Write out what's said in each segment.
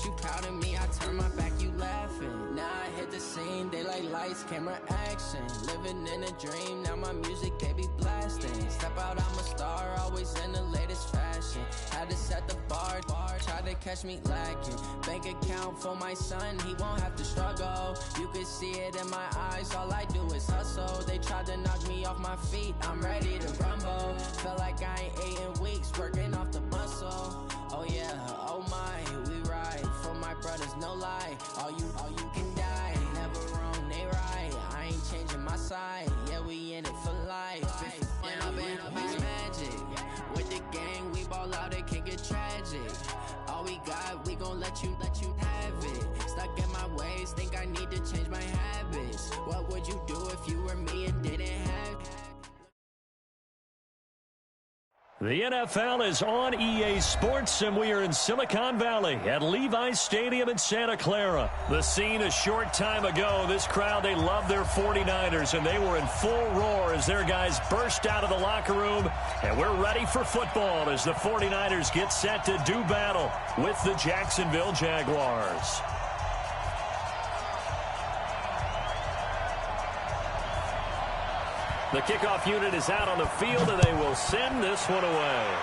you proud of me, I turn my back, you laughing. Now I hit the scene, they like lights, camera, action. Living in a dream, now my music, they be blasting. Step out, I'm a star, always in the latest fashion. Had to set the bar, try to catch me lacking. Bank account for my son, he won't have to struggle. You can see it in my eyes, all I do is hustle. They tried to knock me off my feet, I'm ready to rumble. Felt like I ain't ate in weeks, working off the muscle. Oh yeah, oh my, we ride for my brothers, no lie. All you can die, never wrong, they right. I ain't changing my side, yeah, we in it for life. When up it's magic. With the gang, we ball out, it can get tragic. All we got, we gon' let you have it. Stuck in my ways, think I need to change my habits. What would you do if you were me and didn't have it? The NFL is on EA Sports, and we are in Silicon Valley at Levi's Stadium in Santa Clara. The scene a short time ago, this crowd, they love their 49ers, and they were in full roar as their guys burst out of the locker room. And we're ready for football as the 49ers get set to do battle with the Jacksonville Jaguars. The kickoff unit is out on the field, and they will send this one away.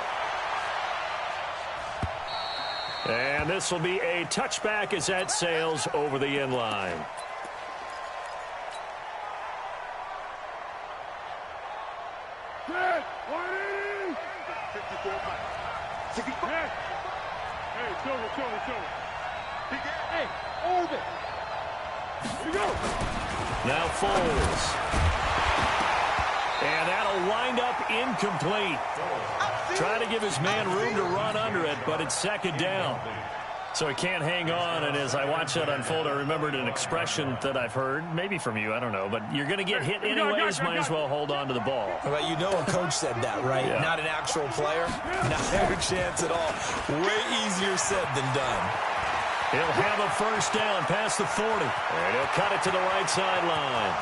And this will be a touchback as that sails over the end line. Hey, 54. Hey, orbit. Here we go. Now Foles. And that'll wind up incomplete. Trying to give his man room to run under it, but it's second down. So he can't hang on, and as I watch that unfold, I remembered an expression that I've heard, maybe from you, I don't know, but you're going to get hit anyways, might as well hold on to the ball. Well, you know a coach said that, right? Yeah. Not an actual player. Not a chance at all. Way easier said than done. He'll have a first down past the 40, and he'll cut it to the right sideline.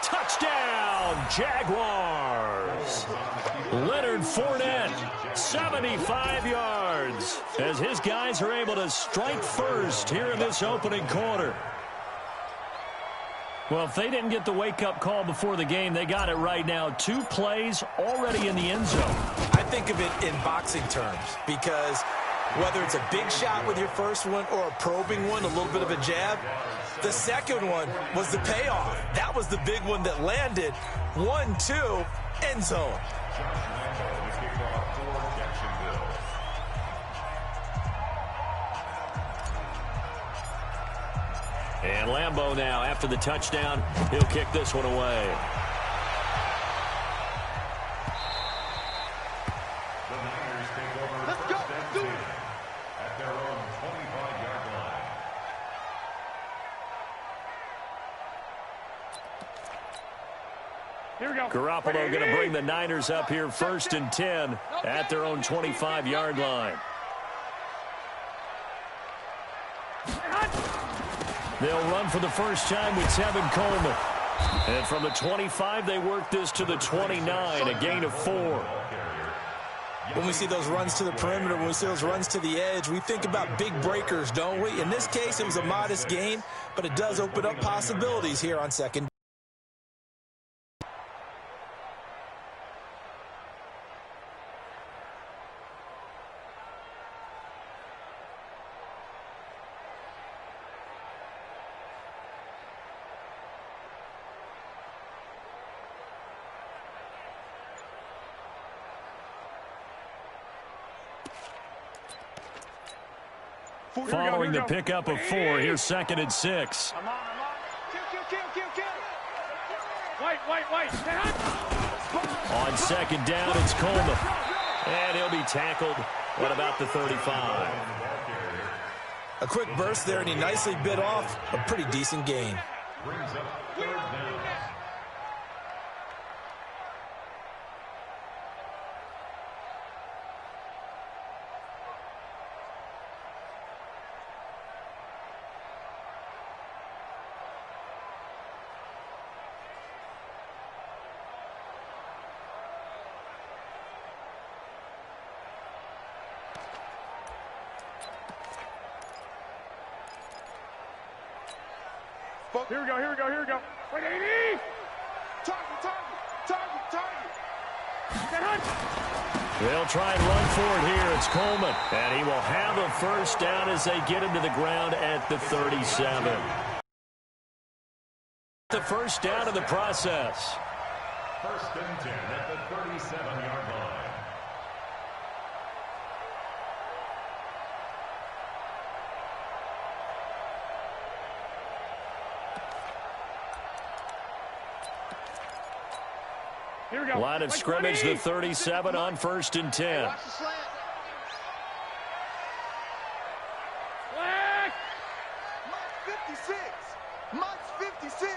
Touchdown, Jaguars. Leonard Fournette, 75 yards, as his guys are able to strike first here in this opening quarter. Well, if they didn't get the wake-up call before the game, they got it right now. 2 plays already in the end zone. I think of it in boxing terms because whether it's a big shot with your first one or a probing one, a little bit of a jab, the second one was the payoff. That was the big one that landed. 1-2, end zone. And Lambeau now, after the touchdown, he'll kick this one away. Let's go. Do it. At their own 25-yard line. Here we go. Garoppolo going to bring the Niners up here 1st and 10 at their own 25-yard line. They'll run for the first time with Tevin Coleman. And from the 25, they work this to the 29, a gain of 4. When we see those runs to the perimeter, when we see those runs to the edge, we think about big breakers, don't we? In this case, it was a modest gain, but it does open up possibilities here on second. Following the pickup of 4, here's 2nd and 6. I'm on. Kill. Wait. On 2nd down, it's Coleman. And he'll be tackled. What about the 35? A quick burst there, and he nicely bit off a pretty decent gain. Brings up 3rd down. Here we go, here we go, here we go. Wait, 80! Target. They'll try and run for it here. It's Coleman. And he will have a first down as they get him to the ground at the 37. The first down in the process. First and 10 at the 37-yard line. Here we go. Line of scrimmage, the 37 on first and 10. Watch the slant. Flag! Mike 56. Mike 56.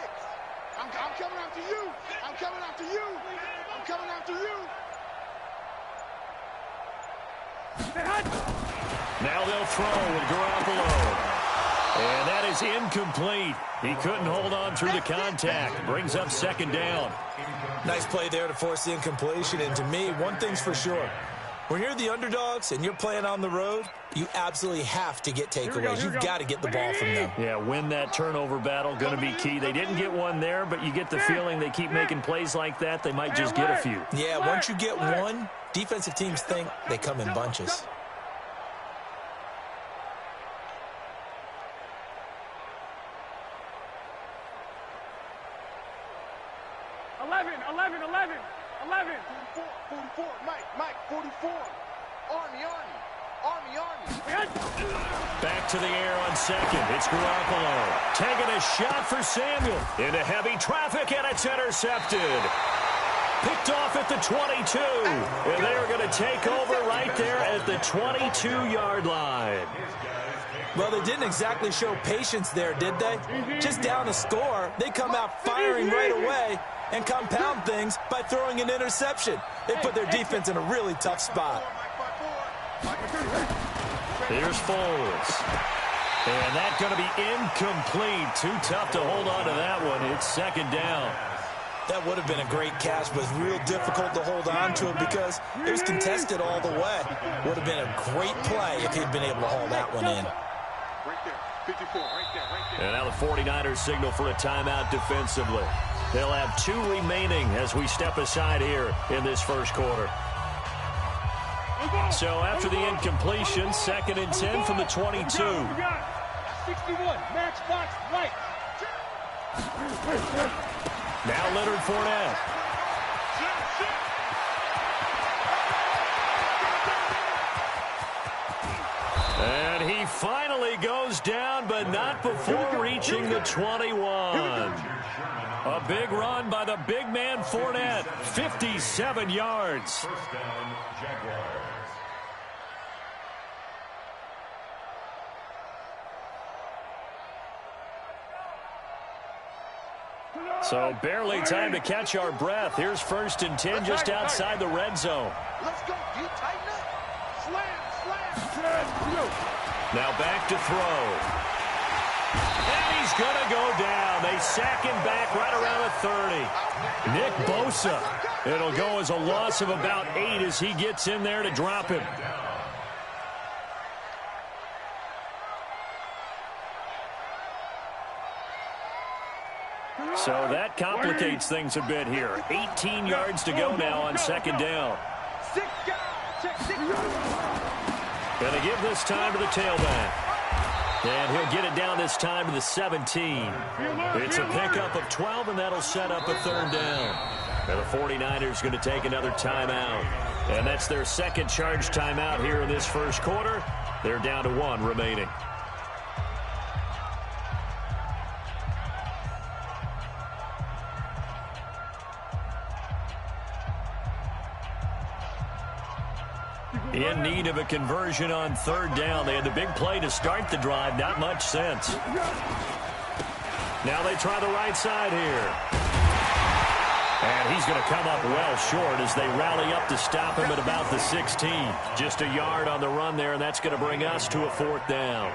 I'm coming after you. I'm coming after you. I'm coming after you. Now they'll throw with Garoppolo. And that is incomplete. He couldn't hold on through the contact. Brings up second down. Nice play there to force the incompletion. And to me, one thing's for sure. When you're the underdogs and you're playing on the road, you absolutely have to get takeaways. You've got to get the ball from them. Yeah, win that turnover battle, going to be key. They didn't get one there, but you get the feeling they keep making plays like that, they might just get a few. Yeah, once you get one, defensive teams think they come in bunches. Mike 44. Army. Back to the air on second. It's Garoppolo. Taking a shot for Samuel. Into heavy traffic, and it's intercepted. Picked off at the 22. And they're going to take over right there at the 22-yard line. Well, they didn't exactly show patience there, did they? Just down a score, they come out firing right away and compound things by throwing an interception. They put their defense in a really tough spot. Here's Foles. And that's going to be incomplete. Too tough to hold on to that one. It's second down. That would have been a great catch, but it's real difficult to hold on to it because it was contested all the way. Would have been a great play if he'd been able to haul that one in. Right there. 54. Right there. And now the 49ers signal for a timeout defensively. They'll have 2 remaining as we step aside here in this first quarter. So after the incompletion, second and 10 from the 22. 61. Max box right. Now Leonard Fournette. And he finally goes down, but not before reaching the 21. A big run by the big man Fournette. 57 yards. First down, Jaguars. So barely time to catch our breath. Here's first and 10 just outside the red zone. Let's go. D, tighten up. Slam. Now back to throw. And he's going to go down. They sack him back right around the 30. Nick Bosa. It'll go as a loss of about 8 as he gets in there to drop him. So that complicates things a bit here. 18 yards to go now on second down. Going to give this time to the tailback. And he'll get it down this time to the 17. It's a pickup of 12, and that'll set up a third down. And the 49ers going to take another timeout. And that's their second charge timeout here in this first quarter. They're down to 1 remaining. In need of a conversion on third down. They had the big play to start the drive. Not much sense. Now they try the right side here. And he's going to come up well short as they rally up to stop him at about the 16. Just a yard on the run there, and that's going to bring us to a fourth down.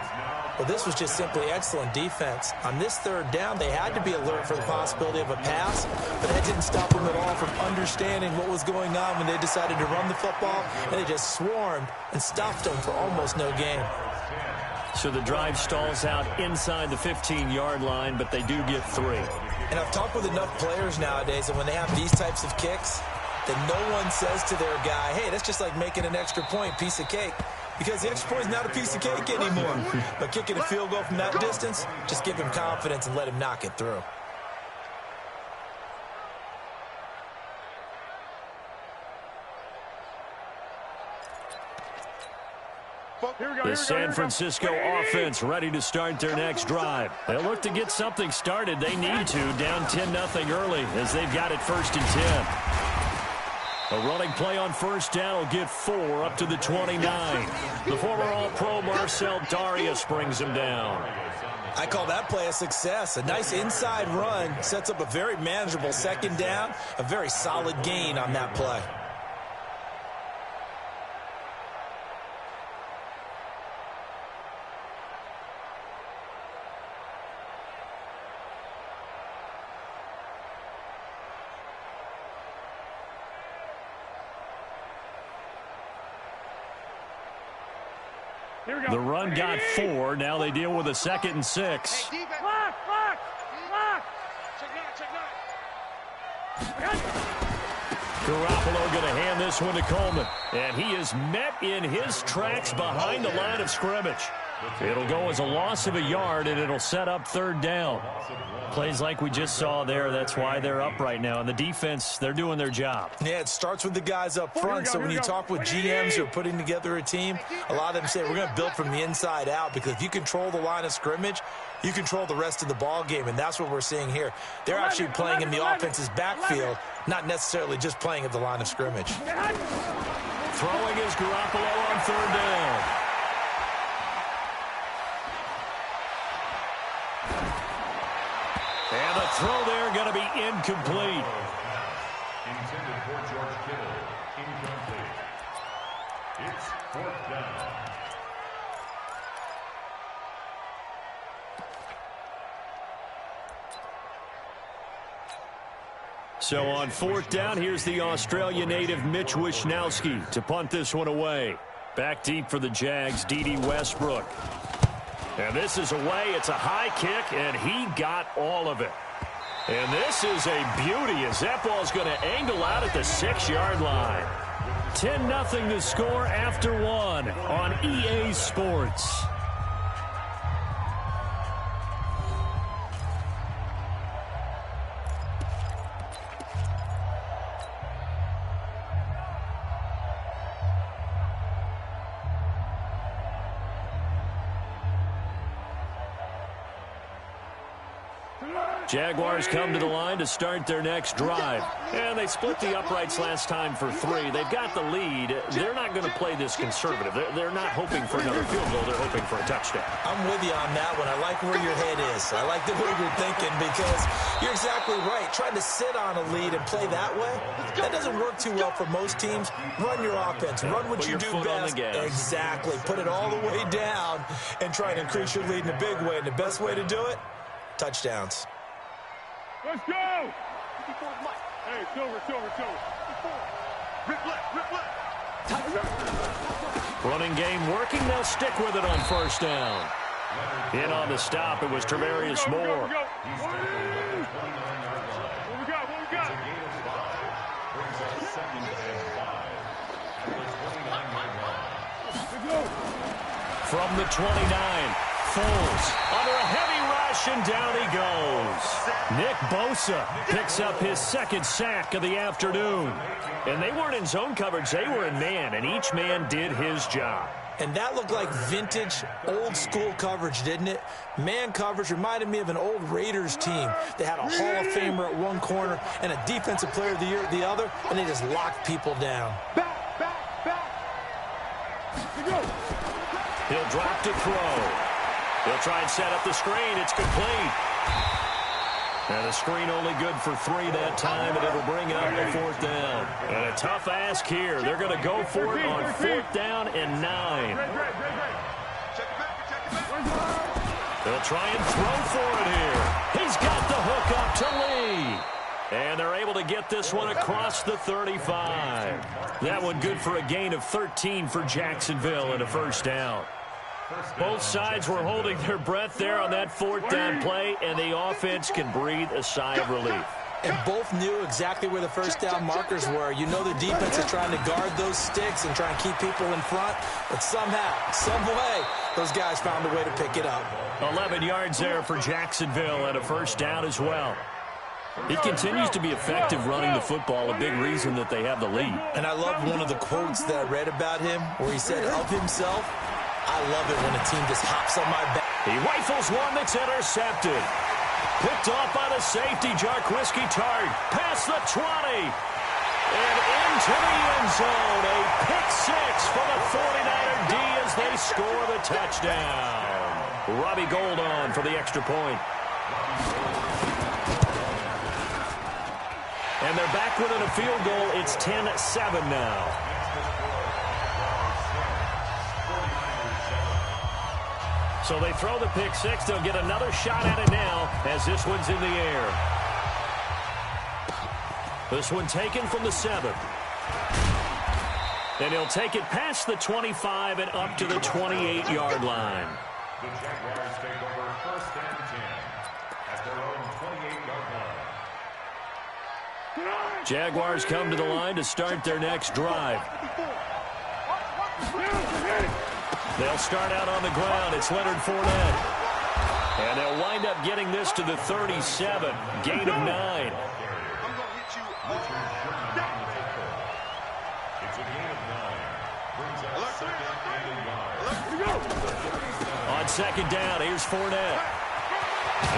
Well, this was just simply excellent defense. On this third down, they had to be alert for the possibility of a pass, but that didn't stop them at all from understanding what was going on when they decided to run the football, and they just swarmed and stopped them for almost no gain. So the drive stalls out inside the 15-yard line, but they do get 3. And I've talked with enough players nowadays that when they have these types of kicks, that no one says to their guy, hey, that's just like making an extra point, piece of cake. Because the extra point is not a piece of cake anymore. But kicking a field goal from that distance, just give him confidence and let him knock it through. The San Francisco offense ready to start their next drive. They'll look to get something started. They need to, down 10-0 early as they've got it 1st and 10. A running play on 1st down will get 4 up to the 29. The former All-Pro Marcel Darius brings him down. I call that play a success. A nice inside run sets up a very manageable 2nd down, a very solid gain on that play. The run got 4. Now they deal with a 2nd and 6. Garoppolo going to hand this one to Coleman. And he is met in his tracks behind the line of scrimmage. It'll go as a loss of a yard, and it'll set up 3rd down. Plays like we just saw there, that's why they're up right now. And the defense, they're doing their job. Yeah, it starts with the guys up front. So when you talk with GMs who are putting together a team, a lot of them say we're going to build from the inside out, because if you control the line of scrimmage, you control the rest of the ball game, and that's what we're seeing here. They're actually playing in the offense's backfield, not necessarily just playing at the line of scrimmage. Throwing is Garoppolo on 3rd down. And the throw there going to be incomplete. Intended for George Kittle. Incomplete. It's 4th down. So on 4th down, here's the Australia native Mitch Wishnowsky to punt this one away. Back deep for the Jags, D.D. Westbrook. And this is away. It's a high kick, and he got all of it. And this is a beauty as that ball's going to angle out at the 6-yard line. 10-0 to score after 1 on EA Sports. Jaguars come to the line to start their next drive. And they split the uprights last time for 3. They've got the lead. They're not going to play this conservative. They're not hoping for another field goal. They're hoping for a touchdown. I'm with you on that one. I like where your head is. I like the way you're thinking, because you're exactly right. Trying to sit on a lead and play that way, that doesn't work too well for most teams. Run your offense. Run what you do best. Exactly. Put it all the way down and try and increase your lead in a big way. And the best way to do it, touchdowns. Let's go! Hey, Silver. Rip left. Running game working. They'll stick with it on 1st down. In on the stop, it was Travarius Moore. What we got? From the 29, Foles under a heavy rush, and down he goes. Nick Bosa picks up his 2nd sack of the afternoon. And they weren't in zone coverage, they were in man, and each man did his job. And that looked like vintage, old-school coverage, didn't it? Man coverage reminded me of an old Raiders team. They had a Hall of Famer at one corner and a Defensive Player of the Year at the other, and they just locked people down. Back. He'll drop to throw. He'll try and set up the screen. It's complete. And the screen only good for 3 that time, and it'll bring up the 4th down. And a tough ask here. They're going to go for it on 4th down and 9. They'll try and throw for it here. He's got the hook up to Lee. And they're able to get this one across the 35. That one good for a gain of 13 for Jacksonville and a 1st down. Both sides were holding their breath there on that fourth down play, and the offense can breathe a sigh of relief. And both knew exactly where the first down markers were. You know the defense is trying to guard those sticks and try and keep people in front. But somehow, some way, those guys found a way to pick it up. 11 yards there for Jacksonville and a first down as well. He continues to be effective running the football, a big reason that they have the lead. And I love one of the quotes that I read about him where he said of himself, I love it when a team just hops on my back. He rifles one that's intercepted. Picked off by the safety, Tljsr2live, past the 20. And into the end zone. A pick six for the 49er D as they score the touchdown. Robbie Gould on for the extra point. And they're back within a field goal. It's 10-7 now. So they throw the pick six. They'll get another shot at it now as this one's in the air. This one taken from the 7. And he'll take it past the 25 and up to the 28-yard line. The Jaguars take over first and 10 at their own 28-yard line. Jaguars come to the line to start their next drive. They'll start out on the ground. It's Leonard Fournette. And they'll wind up getting this to the 37. Gain of 9. I'm going to hit you. It's a gain of 9. Brings up second and a yard. On second down, here's Fournette.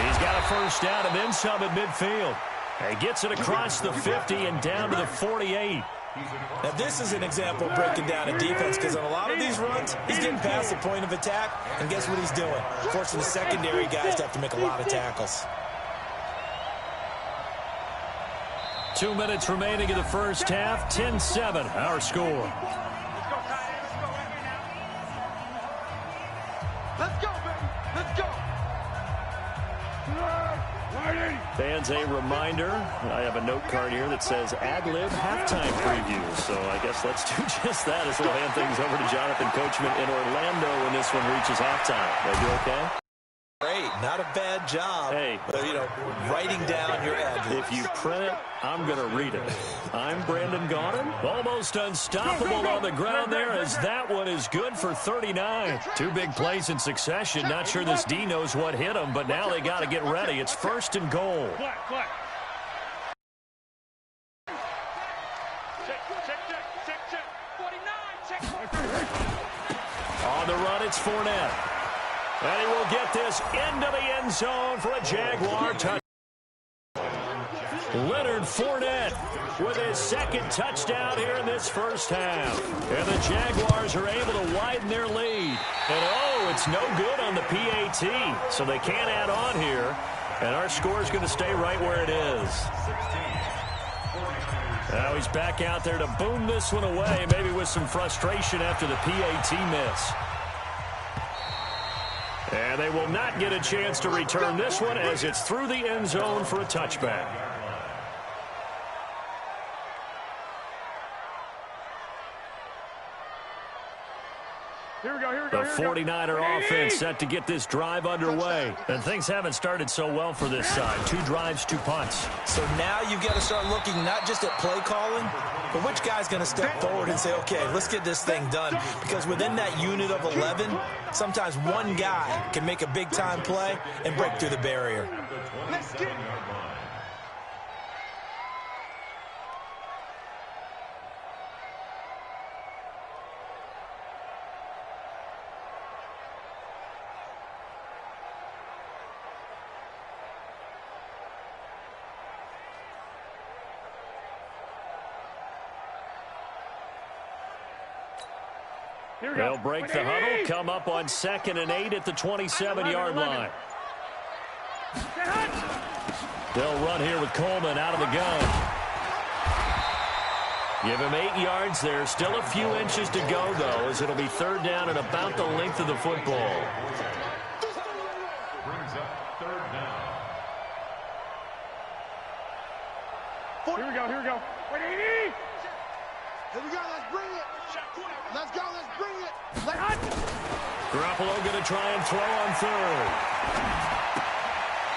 He's got a first down and then some at midfield. He gets it across the 50 and down to the 48. Now, this is an example of breaking down a defense because on a lot of these runs, he's getting past the point of attack, and guess what he's doing? Forcing the secondary guys to have to make a lot of tackles. 2 minutes remaining in the first half. 10-7, our score. Let's go, baby. Let's go. Fans, a reminder, I have a note card here that says ad-lib halftime preview. So I guess let's do just that as we'll hand things over to Jonathan Coachman in Orlando when this one reaches halftime. Did I do okay? Great, not a bad job. Hey, but, writing down your ad-libs. If you print it, I'm going to read it. I'm Brandon Gaudin. Almost unstoppable on the ground there as that one is good for 39. 2 big plays in succession. Not sure this D knows what hit him, but now they got to get ready. It's first and goal. On the run, it's Fournette. And he will get this into the end zone for a Jaguar touchdown. Leonard Fournette with his second touchdown here in this first half. And the Jaguars are able to widen their lead. And, it's no good on the PAT. So they can't add on here. And our score is going to stay right where it is. Now he's back out there to boom this one away, maybe with some frustration after the PAT miss. And they will not get a chance to return this one as it's through the end zone for a touchback. The 49er offense set to get this drive underway. And things haven't started so well for this side. 2 drives, 2 punts. So now you've got to start looking not just at play calling, but which guy's going to step forward and say, okay, let's get this thing done. Because within that unit of 11, sometimes one guy can make a big-time play and break through the barrier. Let's get it. They'll break the huddle, come up on 2nd and 8 at the 27-yard line. They'll run here with Coleman out of the gun. Give him 8 yards there. Still a few inches to go, though, as it'll be 3rd down and about the length of the football. Brings up 3rd down. Here we go. Wait, 80. Here we go. Let's bring it. Let's go. Let's bring it. Garoppolo going to try and throw on third.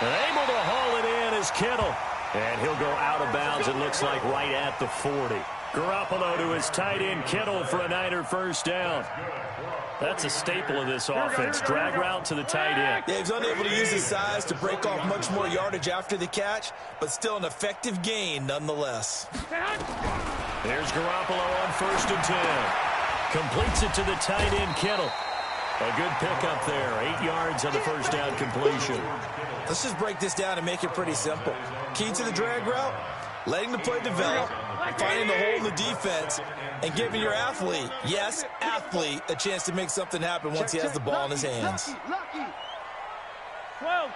And able to haul it in is Kittle. And he'll go out of bounds, it looks like, right at the 40. Garoppolo to his tight end Kittle for a Niner first down. That's a staple of this offense. Drag route to the tight end. Yeah, he's unable to use his size to break off much more yardage after the catch, but still an effective gain nonetheless. There's Garoppolo on 1st and 10. Completes it to the tight end Kittle. A good pickup there. 8 yards on the first down completion. Let's just break this down and make it pretty simple. Key to the drag route, letting the play develop, finding the hole in the defense, and giving your athlete, yes, athlete, a chance to make something happen once he has the ball in his hands. 12.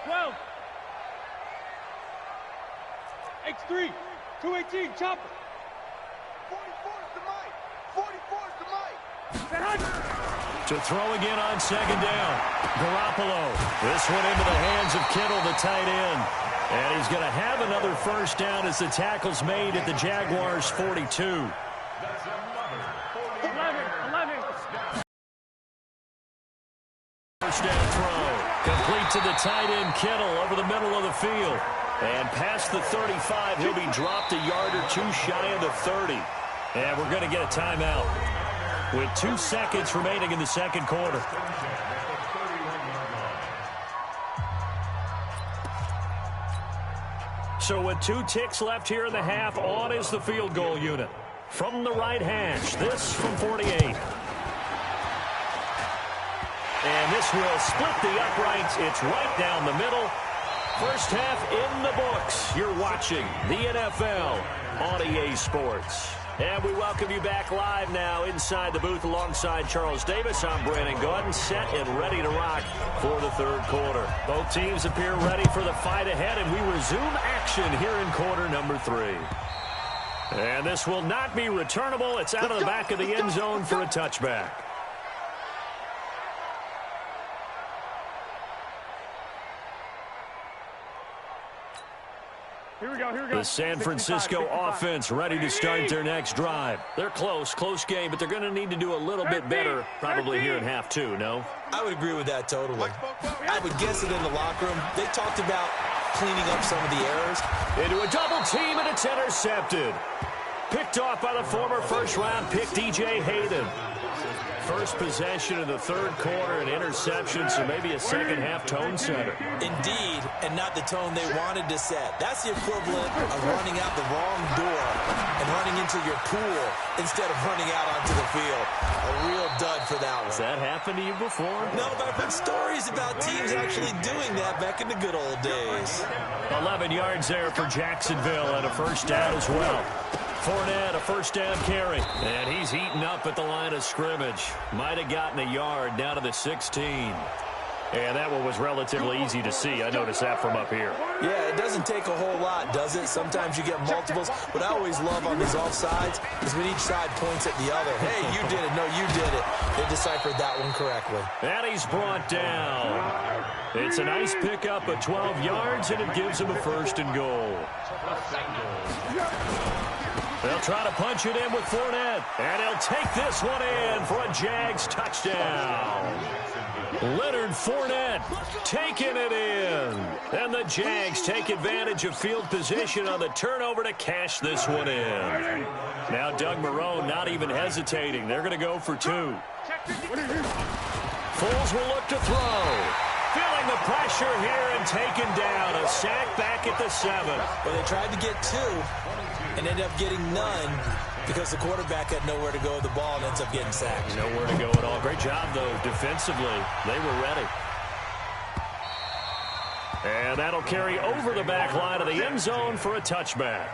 X3, 218, chopper. 44 is the mic. 44 is the mic. To throw again on 2nd down. Garoppolo. This one into the hands of Kittle, the tight end. And he's going to have another first down as the tackle's made at the Jaguars' 42. 11. First down throw. Complete to the tight end Kittle over the middle of the field. And past the 35, he'll be dropped a yard or two shy of the 30. And we're going to get a timeout with 2 seconds remaining in the second quarter. So with 2 ticks left here in the half, on is the field goal unit. From the right hash, this from 48. And this will split the uprights. It's right down the middle. First half in the books. You're watching the NFL on EA Sports. And we welcome you back live now inside the booth alongside Charles Davis. I'm Brandon Gordon, set and ready to rock for the third quarter. Both teams appear ready for the fight ahead, and we resume action here in quarter number 3. And this will not be returnable. It's out of the back of the end zone for a touchback. Here we go. The San Francisco offense ready to start their next drive. They're close game, but they're going to need to do a little bit better probably here in half 2, no? I would agree with that totally. I would guess it in the locker room. They talked about cleaning up some of the errors. Into a double team, and it's intercepted. Picked off by the former first-round pick, DJ Hayden. First possession of the third quarter, an interception, so maybe a second-half tone setter. Indeed, and not the tone they wanted to set. That's the equivalent of running out the wrong door and running into your pool instead of running out onto the field. A real dud for that one. Has that happened to you before? No, but I've heard stories about teams actually doing that back in the good old days. 11 yards there for Jacksonville and a first down as well. Fournette, a first down carry. And he's eaten up at the line of scrimmage. Might have gotten a yard down to the 16. And that one was relatively easy to see. I noticed that from up here. Yeah, it doesn't take a whole lot, does it? Sometimes you get multiples. What I always love on these offsides is when each side points at the other. Hey, you did it. No, you did it. They deciphered that one correctly. And he's brought down. It's a nice pickup of 12 yards, and it gives him a first and goal. They'll try to punch it in with Fournette. And he'll take this one in for a Jags touchdown. Leonard Fournette taking it in. And the Jags take advantage of field position on the turnover to cash this one in. Now Doug Marrone not even hesitating. They're going to go for 2. Foles will look to throw. Feeling the pressure here and taken down. A sack back at the 7. Well, they tried to get 2 and ended up getting none because the quarterback had nowhere to go with the ball and ends up getting sacked. Nowhere to go at all. Great job, though, defensively. They were ready. And that'll carry over the back line of the end zone for a touchback.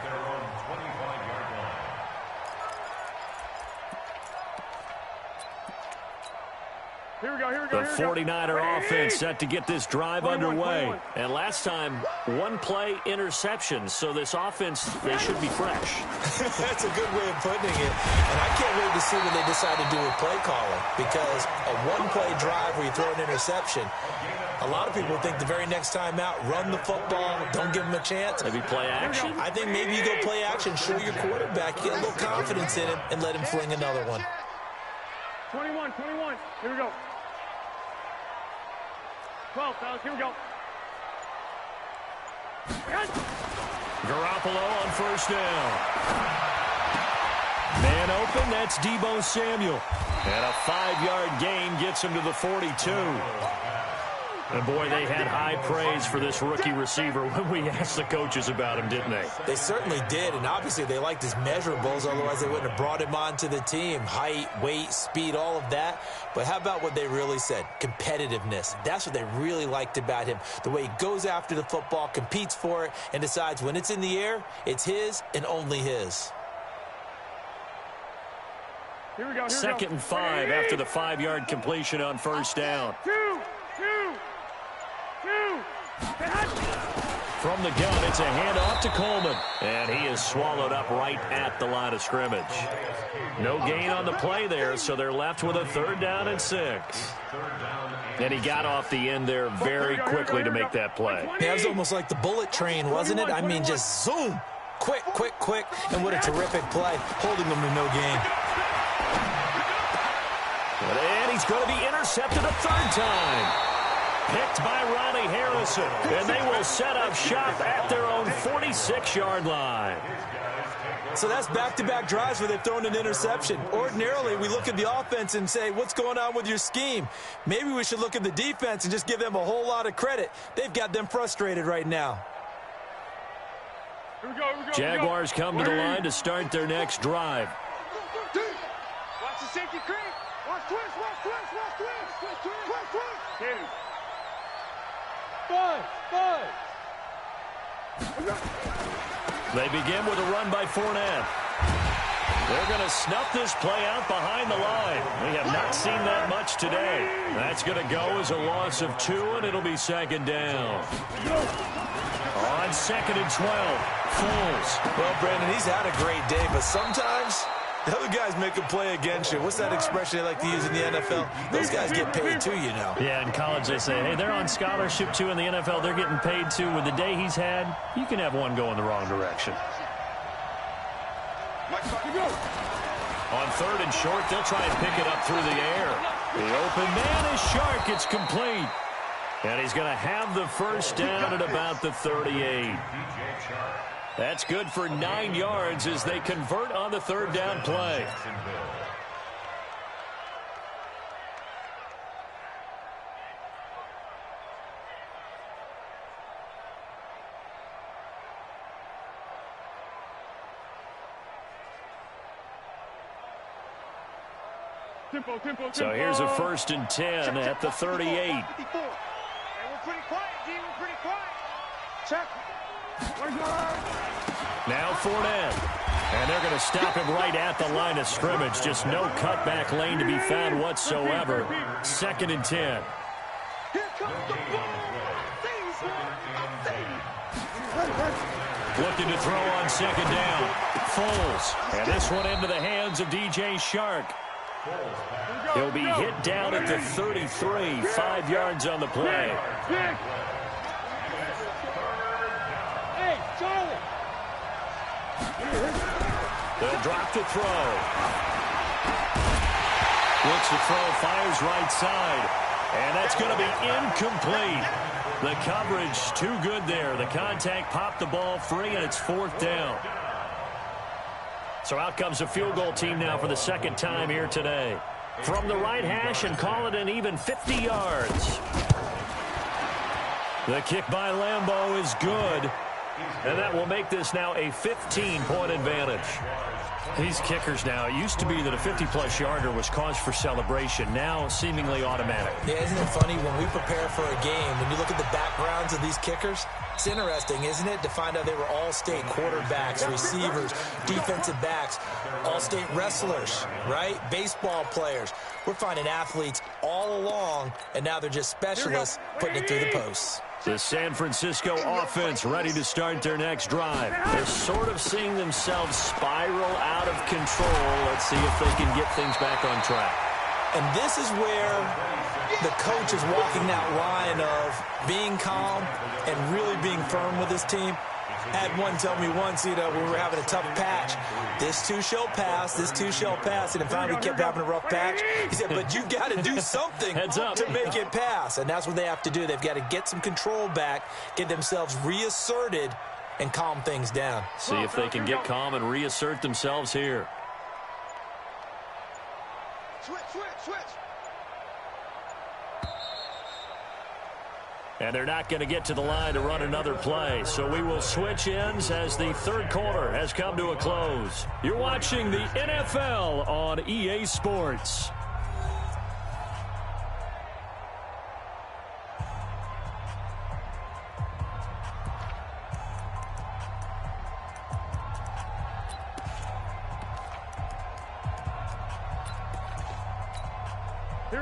Here we The 49er offense set to get this drive underway. And last time, one-play interception. So this offense, they should be fresh. That's a good way of putting it. And I can't wait to see what they decide to do with play calling. Because a one-play drive where you throw an interception, a lot of people think the very next time out, run the football, don't give them a chance. Maybe play action? I think maybe you go play action, show your quarterback, get a little confidence in him, and let him fling another one. 21. Here we go. 12, fellas. Here we go. Garoppolo on first down. Man open, that's Deebo Samuel. And a 5-yard gain gets him to the 42. And, boy, they had high praise for this rookie receiver when we asked the coaches about him, didn't they? They certainly did, and obviously they liked his measurables, otherwise they wouldn't have brought him onto the team. Height, weight, speed, all of that. But how about what they really said? Competitiveness. That's what they really liked about him. The way he goes after the football, competes for it, and decides when it's in the air, it's his and only his. Here we go. Second and 5 after the 5-yard completion on first down. Two. From the gun, it's a handoff to Coleman. And he is swallowed up right at the line of scrimmage. No gain on the play there, so they're left with a 3rd down and 6. And he got off the end there very quickly to make that play. Yeah, it was almost like the bullet train, wasn't it? I mean, just zoom. Quick. And what a terrific play, holding them to no gain. And he's going to be intercepted a 3rd time. Picked by Ronnie Harrison, and they will set up shop at their own 46-yard line. So that's back-to-back drives where they've thrown an interception. Ordinarily, we look at the offense and say, what's going on with your scheme? Maybe we should look at the defense and just give them a whole lot of credit. They've got them frustrated right now. Here we go. Jaguars come to the line to start their next drive. Watch the safety creep. Watch twist. 5. They begin with a run by Fournette. They're going to snuff this play out behind the line. We have not seen that much today. That's going to go as a loss of 2, and it'll be 2nd down. On 2nd and 12, Foles. Well, Brandon, he's had a great day, but sometimes the other guys make a play against you. What's that expression they like to use in the NFL? Those guys get paid too, you know. Yeah, in college they say, hey, they're on scholarship too. In the NFL, they're getting paid too. With the day he's had, you can have one go in the wrong direction. On 3rd and short, they'll try and pick it up through the air. The open man is Shark. It's complete. And he's going to have the first down at about the 38. That's good for 9 yards as they convert on the 3rd down play. Tempo. So here's a 1st and 10 at the 38. Hey, we're pretty quiet, D. We're pretty quiet. Check. Now Fournette. And they're going to stop him right at the line of scrimmage. Just no cutback lane to be found whatsoever. 2nd and 10. Here comes the ball. Looking to throw on 2nd down. Foles. And this one into the hands of DJ Shark. He'll be hit down at the 33. 5 yards on the play. Hey, Charlie. They'll drop to throw. Looks to throw, fires right side. And that's going to be incomplete. The coverage too good there. The contact popped the ball free, and it's 4th down. So out comes a field goal team now for the 2nd time here today. From the right hash and call it an even 50 yards. The kick by Lambeau is good. And that will make this now a 15-point advantage. These kickers now, it used to be that a 50-plus yarder was cause for celebration. Now, seemingly automatic. Yeah, isn't it funny when we prepare for a game, when you look at the backgrounds of these kickers, it's interesting, isn't it, to find out they were all-state quarterbacks, receivers, defensive backs, all-state wrestlers, right? Baseball players. We're finding athletes all along, and now they're just specialists putting it through the posts. The San Francisco offense ready to start their next drive. They're sort of seeing themselves spiral out of control. Let's see if they can get things back on track. And this is where the coach is walking that line of being calm and really being firm with his team. Had one tell me once, when we were having a tough patch, this too shall pass, this too shall pass. And finally we kept having a rough patch. He said, but you got to do something to make it pass. And that's what they have to do. They've got to get some control back, get themselves reasserted, and calm things down. See if they can get calm and reassert themselves here. Switch, switch, switch. And they're not going to get to the line to run another play. So we will switch ends as the third quarter has come to a close. You're watching the NFL on EA Sports.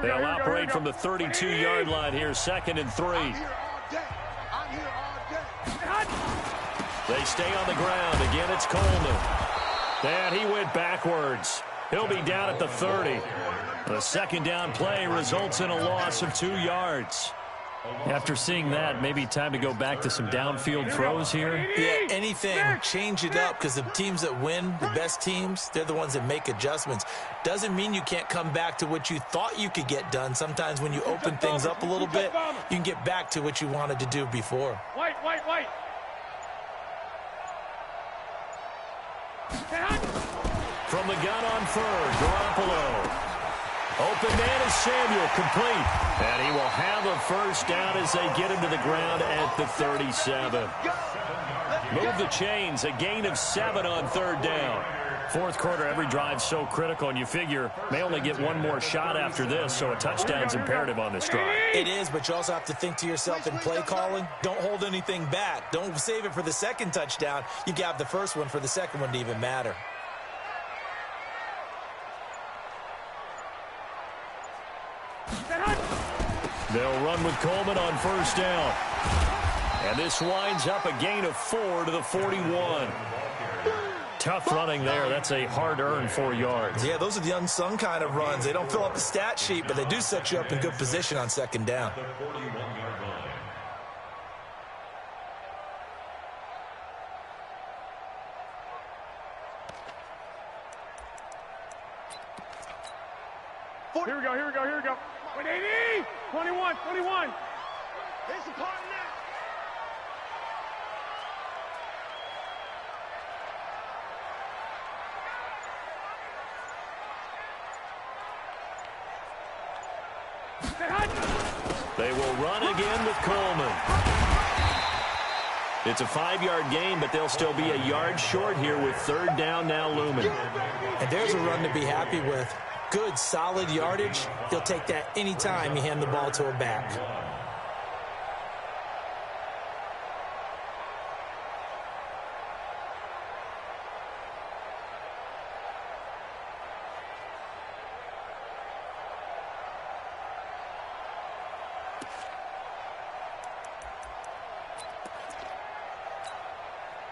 They'll operate from the 32-yard line here, 2nd and 3. I'm here all day. I'm here all day. They stay on the ground. Again, it's Coleman. And he went backwards. He'll be down at the 30. The second down play results in a loss of 2 yards. After seeing that, maybe time to go back to some downfield throws here. Yeah, anything. Change it up, because the teams that win, the best teams, they're the ones that make adjustments. Doesn't mean you can't come back to what you thought you could get done. Sometimes when you open things up a little bit, you can get back to what you wanted to do before. White. From the gun on third, Garoppolo. Open man is Samuel, complete. And he will have a first down as they get him to the ground at the 37. Move the chains, a gain of 7 on third down. Fourth quarter, every drive so critical, and you figure may only get one more shot after this, so a touchdown's imperative on this drive. It is, but you also have to think to yourself in play calling, don't hold anything back. Don't save it for the second touchdown. You got the first one for the second one to even matter. They'll run with Coleman on first down. And this winds up a gain of 4 to the 41. Tough running there. That's a hard-earned 4 yards. Yeah, those are the unsung kind of runs. They don't fill up the stat sheet, but they do set you up in good position on second down. Here we go. 180! 21. Here's the part now. They will run again with Coleman. It's a 5-yard gain, but they'll still be a yard short here with third down now looming. And there's a run to be happy with. Good, solid yardage. He'll take that anytime you hand the ball to a back.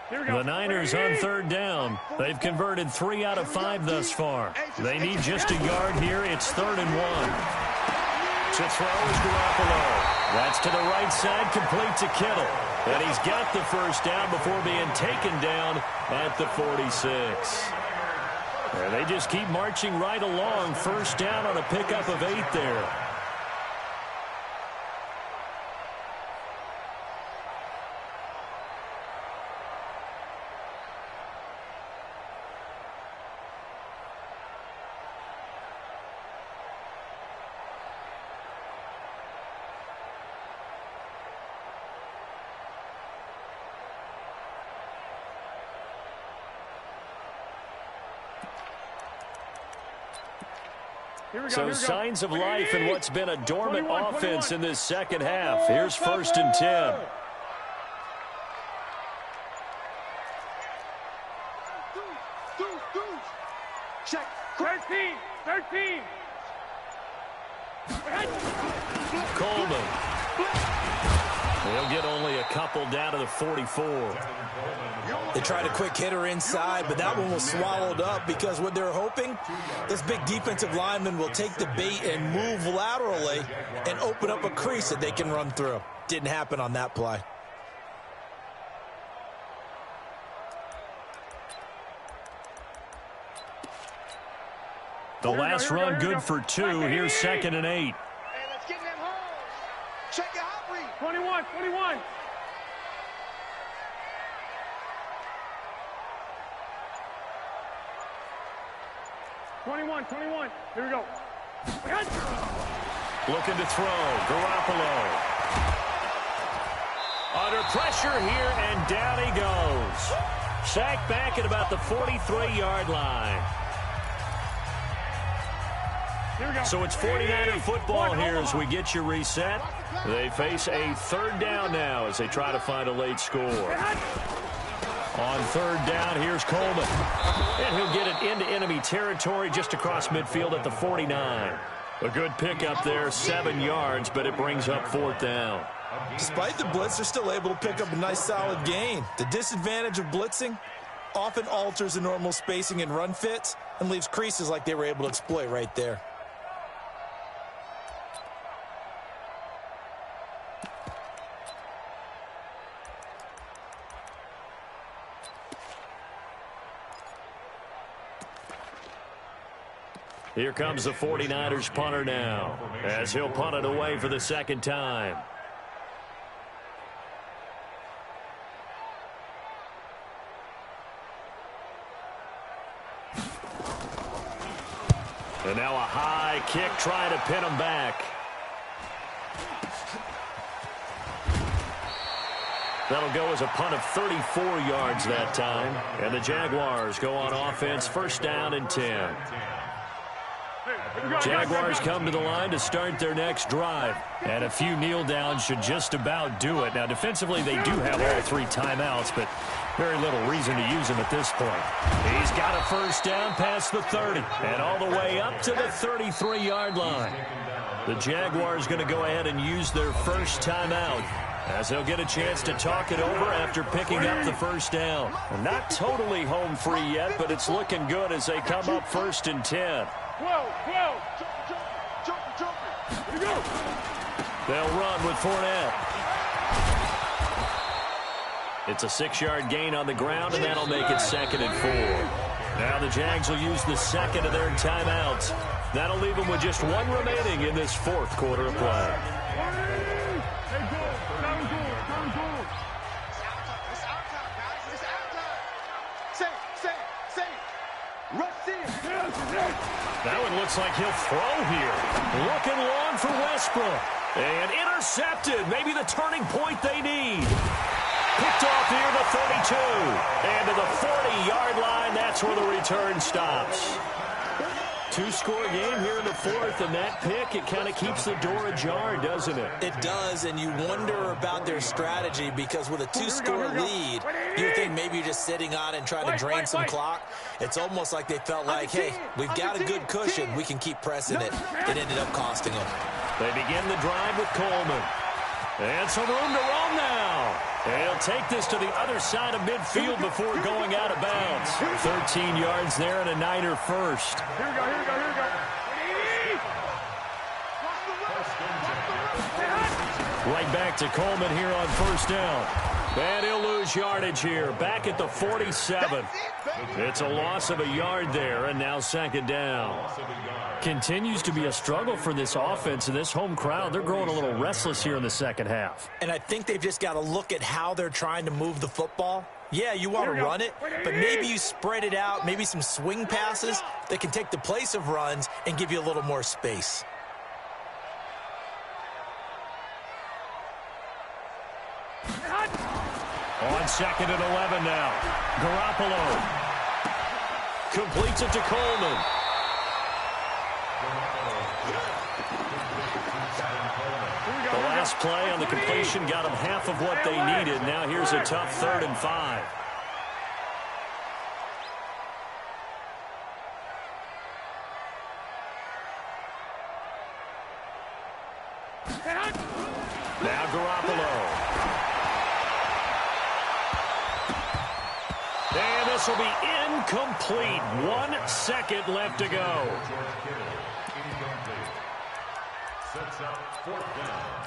The Niners on third down. They've converted 3 out of 5 thus far. They need just a yard here. It's 3rd and 1. To throw is Garoppolo. That's to the right side, complete to Kittle. And he's got the first down before being taken down at the 46. And they just keep marching right along. First down on a pickup of 8 there. So signs of life in what's been a dormant offense in this second half. Here's 1st and 10. Check. 13. Coleman. He'll get only a couple down to the 44. They tried a quick hitter inside, but that one was swallowed up because what they're hoping, this big defensive lineman will take the bait and move laterally and open up a crease that they can run through. Didn't happen on that play. The last run good for 2. Here's 2nd and 8. Hey, let's get in them holes. Check your hot read. 21. 21. Here we go. Looking to throw. Garoppolo. Under pressure here, and down he goes. Sacked back at about the 43-yard line. So it's 49er football here as we get you reset. They face a 3rd down now as they try to find a late score. On 3rd down, here's Coleman. And he'll get it into enemy territory just across midfield at the 49. A good pickup there, 7 yards, but it brings up 4th down. Despite the blitz, they're still able to pick up a nice solid gain. The disadvantage of blitzing often alters the normal spacing and run fits and leaves creases like they were able to exploit right there. Here comes the 49ers punter now, as he'll punt it away for the 2nd time. And now a high kick trying to pin him back. That'll go as a punt of 34 yards that time. And the Jaguars go on offense, 1st down and 10. Jaguars come to the line to start their next drive. And a few kneel downs should just about do it. Now, defensively, they do have all 3 timeouts, but very little reason to use them at this point. He's got a 1st down past the 30 and all the way up to the 33-yard line. The Jaguars going to go ahead and use their 1st timeout as they'll get a chance to talk it over after picking up the 1st down. Not totally home free yet, but it's looking good as they come up 1st and 10. They'll run with Fournette. It's a 6-yard gain on the ground, and that'll make it 2nd and 4. Now the Jags will use the 2nd of their timeouts. That'll leave them with just 1 remaining in this 4th quarter of play. That one looks like he'll throw here. Looking long for Westbrook. And intercepted. Maybe the turning point they need. Picked off near the 32. And to the 40-yard line, that's where the return stops. 2-score game here in the 4th, and that pick, it kind of keeps the door ajar, doesn't it? It does, and you wonder about their strategy because with a 2-score lead, you think maybe you're just sitting on it and trying to drain some clock. It's almost like they felt like, hey, we've got a good cushion. We can keep pressing it. It ended up costing them. They begin the drive with Coleman. And some room to roam now. They'll take this to the other side of midfield before going out of bounds. 13 yards there and a Niner 1st. Here we go. Right back to Coleman here on 1st down. And he'll lose yardage here. Back at the 47. It's a loss of a yard there, and now 2nd down. Continues to be a struggle for this offense and this home crowd. They're growing a little restless here in the 2nd half. And I think they've just got to look at how they're trying to move the football. Yeah, you want to run it, but maybe you spread it out, maybe some swing passes that can take the place of runs and give you a little more space. On 2nd and 11 now. Garoppolo completes it to Coleman. The last play on the completion got them half of what they needed. Now here's a tough 3rd and 5. Now Garoppolo. And this will be incomplete. 1 second left to go. Sets up 4th down.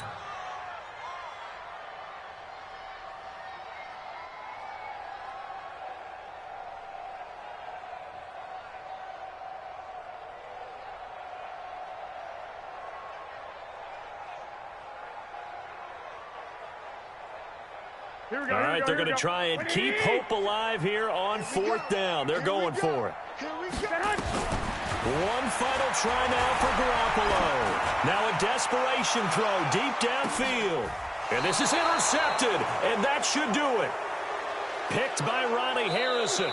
All right, they're going to try and keep hope alive here on 4th down. They're going for it. One final try now for Garoppolo. Now a desperation throw deep downfield. And this is intercepted, and that should do it. Picked by Ronnie Harrison.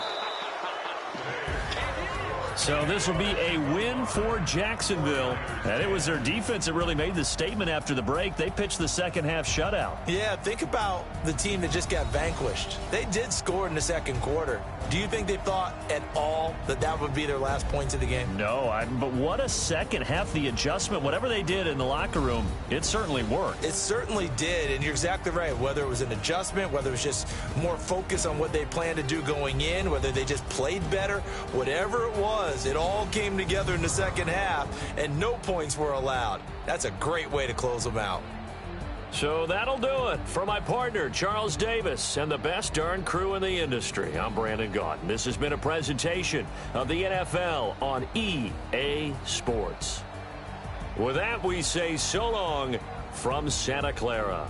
So this will be a win for Jacksonville. And it was their defense that really made the statement after the break. They pitched the second half shutout. Yeah, think about the team that just got vanquished. They did score in the second quarter. Do you think they thought at all that that would be their last points of the game? No, but what a second half. The adjustment, whatever they did in the locker room, it certainly worked. It certainly did, and you're exactly right. Whether it was an adjustment, whether it was just more focus on what they planned to do going in, whether they just played better, whatever it was, it all came together in the second half, and no points were allowed. That's a great way to close them out. So that'll do it. For my partner, Charles Davis, and the best darn crew in the industry, I'm Brandon Gaudin. This has been a presentation of the NFL on EA Sports. With that, we say so long from Santa Clara.